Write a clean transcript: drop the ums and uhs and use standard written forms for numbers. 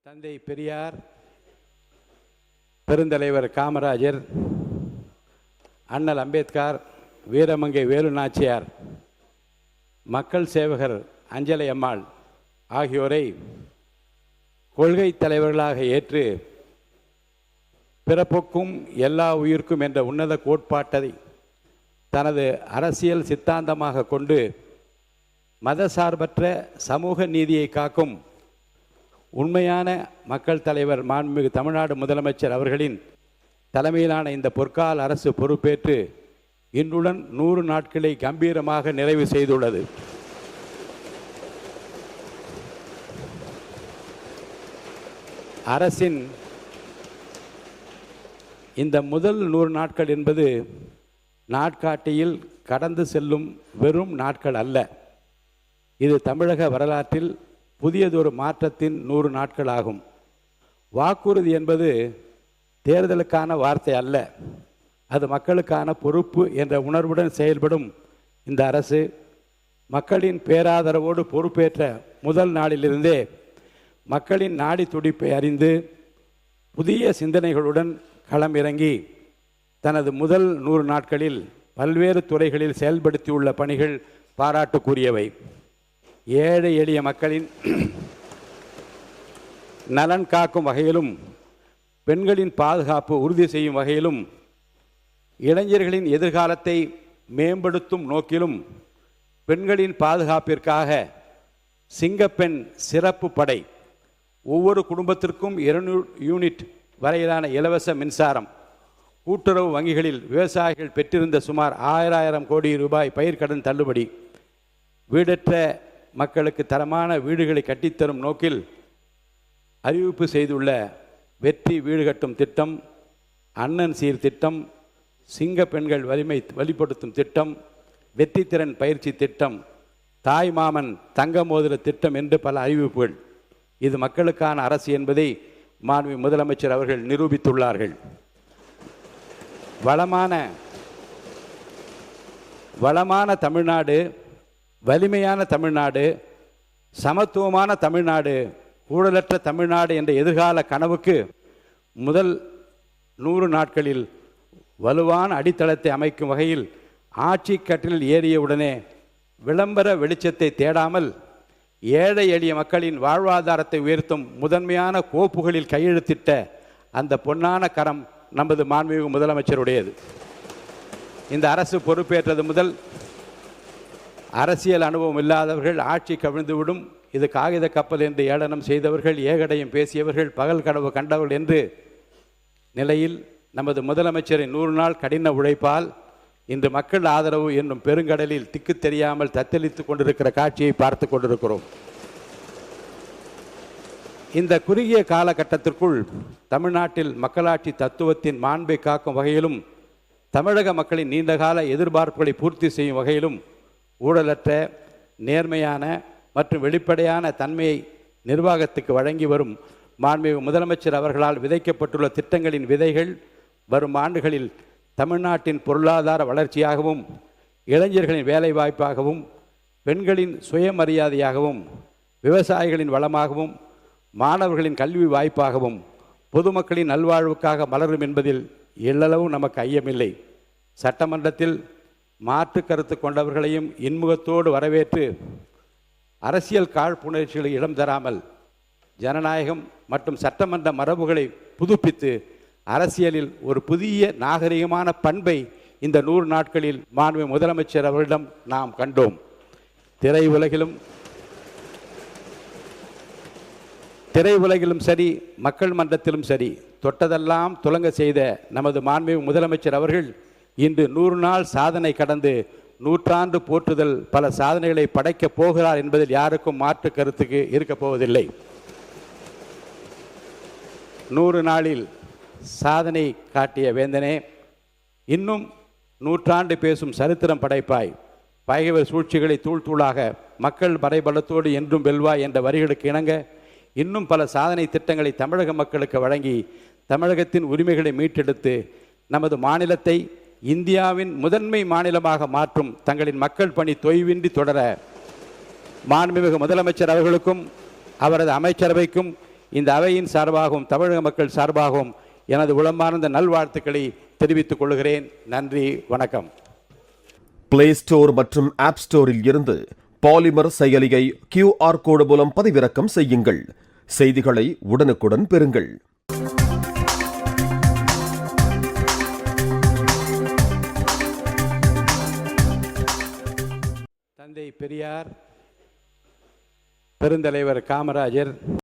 தந்தை பெரியார், பெருந்தலைவர் காமராஜர், அண்ணல் அம்பேத்கர், வீரமங்கை வேலு நாச்சியார், மக்கள் சேவகர் அஞ்சலை அம்மாள் ஆகியோரை கொள்கை தலைவர்களாக ஏற்று பிறப்புக்கும் எல்லா உயிர்க்கும் என்ற உன்னத கோட்பாட்டை தனது அரசியல் சித்தாந்தமாக கொண்டு மதசார்பற்ற சமூக நீதியை காக்கும் உண்மையான மக்கள் தலைவர் மாண்புமிகு தமிழ்நாடு முதலமைச்சர் அவர்களின் தலைமையிலான இந்த பொற்கால அரசு பொறுப்பேற்று இன்றுடன் 100 நாட்களை கம்பீரமாக நிறைவு செய்துள்ளது. அரசின் இந்த முதல் 100 நாட்கள் என்பது நாட்காட்டியில் கடந்து செல்லும் வெறும் நாட்கள் அல்ல. இது தமிழக வரலாற்றில் புதியதொரு மாற்றத்தின் 100 நாட்கள் ஆகும். வாக்குறுதி என்பது தேர்தலுக்கான வார்த்தை அல்ல, அது மக்களுக்கான பொறுப்பு என்ற உணர்வுடன் செயல்படும் இந்த அரசு மக்களின் பேராதரவோடு பொறுப்பேற்ற முதல் நாளிலிருந்தே மக்களின் நாடி துடிப்பை அறிந்து புதிய சிந்தனைகளுடன் களமிறங்கி தனது முதல் 100 நாட்களில் பல்வேறு துறைகளில் செயல்படுத்தியுள்ள பணிகள் பாராட்டுக்குரியவை. ஏழை எளிய மக்களின் நலன் காக்கும் வகையிலும், பெண்களின் பாதுகாப்பு உறுதி செய்யும் வகையிலும், இளைஞர்களின் எதிர்காலத்தை மேம்படுத்தும் நோக்கிலும் பெண்களின் பாதுகாப்பிற்காக சிங்கப்பெண் சிறப்பு படை, ஒவ்வொரு குடும்பத்திற்கும் 200 யூனிட் வரையிலான இலவச மின்சாரம், கூட்டுறவு வங்கிகளில் விவசாயிகள் பெற்றிருந்த சுமார் 1000 கோடி ரூபாய் பயிர்க்கடன் தள்ளுபடி, வீடற்ற மக்களுக்கு தரமான வீடுகளை கட்டித்தரும் நோக்கில் அறிவிப்பு செய்துள்ள வெற்றி வீடு கட்டும் திட்டம், அண்ணன் சீர் திட்டம், சிங்க பெண்கள் வலிமை வலுப்படுத்தும் திட்டம், வெற்றி திறன் பயிற்சி திட்டம், தாய் மாமன் தங்க மோதிர திட்டம் என்று பல அறிவிப்புகள். இது மக்களுக்கான அரசு என்பதை மாண்புமிகு முதலமைச்சர் அவர்கள் நிரூபித்துள்ளார்கள். வளமான தமிழ்நாடு, வலிமையான தமிழ்நாடு, சமத்துவமான தமிழ்நாடு, ஊழலற்ற தமிழ்நாடு என்ற எதிர்கால கனவுக்கு முதல் 100 நாட்களில் வலுவான அடித்தளத்தை அமைக்கும் வகையில் ஆட்சி கட்டிலில் ஏறியவுடனே விளம்பர வெளிச்சத்தை தேடாமல் ஏழை எளிய மக்களின் வாழ்வாதாரத்தை உயர்த்தும் முதன்மையான கோப்புகளில் கையெழுத்திட்ட அந்த பொன்னான கரம் நமது மாண்புமிகு முதலமைச்சருடையது. இந்த அரசு பொறுப்பேற்றது முதல் அரசியல் அனுபவம் இல்லாதவர்கள் ஆட்சி கவிழ்ந்துவிடும், இது காகித கப்பல் என்று ஏளனம் செய்தவர்கள், ஏகடையும் பேசியவர்கள், பகல் கனவு கண்டவர்கள் என்று நிலையில் நமது முதலமைச்சரின் 100 நாள் கடின உழைப்பால் இன்று மக்கள் ஆதரவு என்னும் பெருங்கடலில் திக்கு தெரியாமல் தத்தளித்து கொண்டிருக்கிற காட்சியை பார்த்து கொண்டிருக்கிறோம். இந்த குறுகிய காலகட்டத்திற்குள் தமிழ்நாட்டில் மக்களாட்சி தத்துவத்தின் மாண்பை காக்கும் வகையிலும், தமிழக மக்களின் நீண்டகால எதிர்பார்ப்புகளை பூர்த்தி செய்யும் வகையிலும் ஊழலற்ற நேர்மையான மற்றும் வெளிப்படையான தன்மையை நிர்வாகத்துக்கு வழங்கி வரும் மாண்புமிகு முதலமைச்சர் அவர்களால் விதைக்கப்பட்டுள்ள திட்டங்களின் விதைகள் வரும் ஆண்டுகளில் தமிழ்நாட்டின் பொருளாதார வளர்ச்சியாகவும், இளைஞர்களின் வேலைவாய்ப்பாகவும், பெண்களின் சுயமரியாதையாகவும், விவசாயிகளின் வளமாகவும், மாணவர்களின் கல்வி வாய்ப்பாகவும், பொதுமக்களின் நல்வாழ்வுக்காக மலரும் என்பதில் எள்ளளவும் நமக்கு ஐயமில்லை. சட்டமன்றத்தில் மாற்று கருத்து கொண்டவர்களையும் இன்முகத்தோடு வரவேற்று அரசியல் காழ்ப்புணர்ச்சிகளை இடம் தராமல் ஜனநாயகம் மற்றும் சட்டமன்ற மரபுகளை புதுப்பித்து அரசியலில் ஒரு புதிய நாகரிகமான பண்பை இந்த 100 நாட்களில் மாண்புமிகு முதலமைச்சர் அவரிடம் நாம் கண்டோம். திரையுலகிலும் சரி, மக்கள் மன்றத்திலும் சரி, தொட்டதெல்லாம் துலங்க செய்த நமது மாண்புமிகு முதலமைச்சர் அவர்கள் இன்று 100 நாள் சாதனை கடந்து 100 ஆண்டு போற்றுதல் பல சாதனைகளை படைக்கப் போகிறார் என்பதில் யாருக்கும் மாற்று கருத்துக்கு இருக்கப் போவதில்லை. 100 நாளில் சாதனை காட்டிய வேந்தனே, இன்னும் 100 ஆண்டு பேசும் சரித்திரம் படைப்பாய், பகைவர் சூழ்ச்சிகளை தூள் தூளாக மக்கள் படைபலத்தோடு என்றும் வெல்வாய் என்ற வரிகளுக்கு இணங்க இன்னும் பல சாதனை திட்டங்களை தமிழக மக்களுக்கு வழங்கி தமிழகத்தின் உரிமைகளை மீட்டெடுத்து நமது மாநிலத்தை இந்தியாவின் முதன்மை மாநிலமாக மாற்றும் தங்களின் மக்கள் பணி தொய்வின்றி தொடர மாண்புமிகு முதலமைச்சர் அவர்களுக்கும் அவரது அமைச்சரவைக்கும் இந்த அவையின் சார்பாகவும் தமிழக மக்கள் சார்பாகவும் எனது உளமார்ந்த நல்வாழ்த்துக்களை தெரிவித்துக் கொள்கிறேன். நன்றி, வணக்கம். பிளே ஸ்டோர் மற்றும் ஆப் ஸ்டோரில் இருந்து பாலிமர் செயலியை QR கோடு மூலம் பதிவிறக்கம் செய்யுங்கள். செய்திகளை உடனுக்குடன் பெறுங்கள். தந்தை பெரியார், பெருந்தலைவர் காமராஜர்,